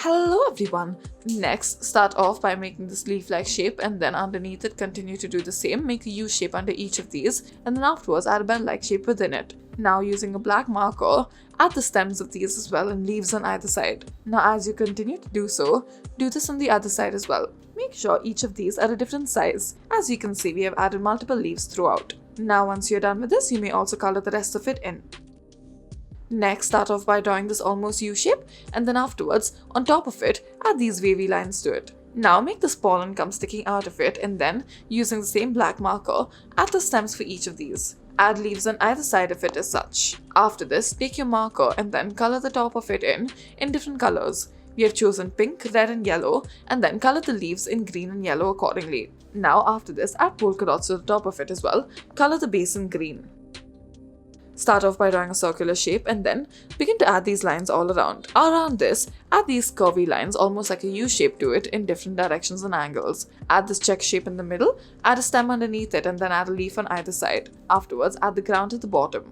Hello everyone! Next, start off by making this leaf-like shape and then underneath it continue to do the same. Make a U shape under each of these and then afterwards add a bell-like shape within it. Now using a black marker, add the stems of these as well and leaves on either side. Now as you continue to do so, do this on the other side as well. Make sure each of these are a different size. As you can see, we have added multiple leaves throughout. Now once you're done with this, you may also color the rest of it in. Next, start off by drawing this almost U shape and then afterwards, on top of it, add these wavy lines to it. Now make this pollen come sticking out of it and then, using the same black marker, add the stems for each of these. Add leaves on either side of it as such. After this, take your marker and then color the top of it in different colors. We have chosen pink, red and yellow and then color the leaves in green and yellow accordingly. Now after this, add polka dots to the top of it as well. Color the base in green. Start off by drawing a circular shape and then begin to add these lines all around. Around this, add these curvy lines almost like a U shape to it in different directions and angles. Add this check shape in the middle, add a stem underneath it and then add a leaf on either side. Afterwards, add the ground at the bottom.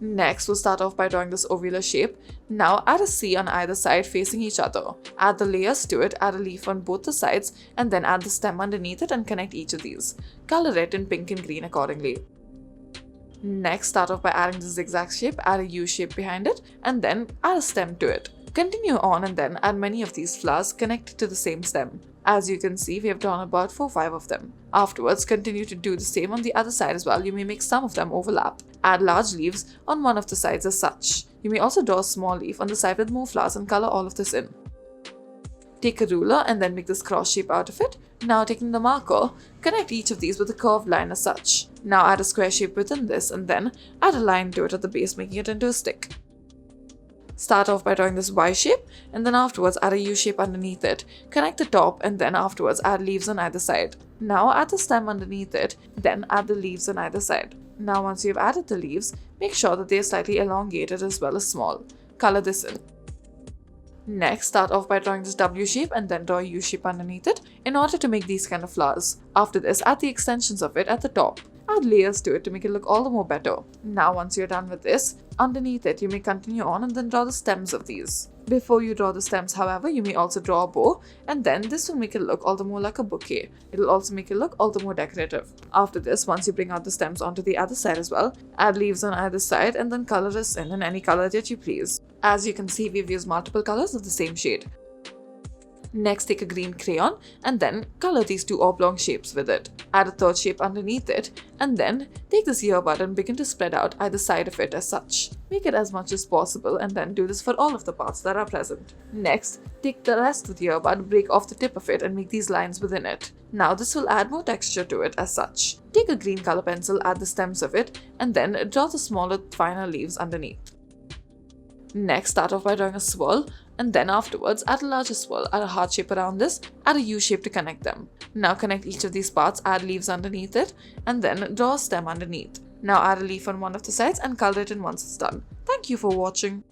Next, we'll start off by drawing this ovular shape. Now add a C on either side facing each other. Add the layers to it, add a leaf on both the sides and then add the stem underneath it and connect each of these. Color it in pink and green accordingly. Next, start off by adding the zigzag shape, add a U shape behind it, and then add a stem to it. Continue on and then add many of these flowers connected to the same stem. As you can see, we have drawn about 4 or 5 of them. Afterwards, continue to do the same on the other side as well. You may make some of them overlap. Add large leaves on one of the sides as such. You may also draw a small leaf on the side with more flowers and color all of this in. Take a ruler and then make this cross shape out of it. Now taking the marker, connect each of these with a curved line as such. Now add a square shape within this and then add a line to it at the base, making it into a stick. Start off by drawing this Y shape and then afterwards add a U shape underneath it. Connect the top and then afterwards add leaves on either side. Now add the stem underneath it, then add the leaves on either side. Now once you have added the leaves, make sure that they are slightly elongated as well as small. Color this in. Next, start off by drawing this W shape and then draw a U shape underneath it in order to make these kind of flowers. After this, add the extensions of it at the top. Add layers to it to make it look all the more better. Now once you're done with this, underneath it you may continue on and then draw the stems of these. Before you draw the stems, however, you may also draw a bow and then this will make it look all the more like a bouquet. It will also make it look all the more decorative. After this, once you bring out the stems onto the other side as well, add leaves on either side and then color this in any color that you please. As you can see, we've used multiple colors of the same shade. Next, take a green crayon and then color these 2 oblong shapes with it. Add a third shape underneath it and then take this earbud and begin to spread out either side of it as such. Make it as much as possible and then do this for all of the parts that are present. Next, take the rest of the earbud, break off the tip of it and make these lines within it. Now this will add more texture to it as such. Take a green color pencil, add the stems of it and then draw the smaller, finer leaves underneath. Next, start off by drawing a swirl and then afterwards add a larger swirl, add a heart shape around this, add a U shape to connect them. Now connect each of these parts, add leaves underneath it and then draw a stem underneath. Now add a leaf on one of the sides and color it in once it's done. Thank you for watching.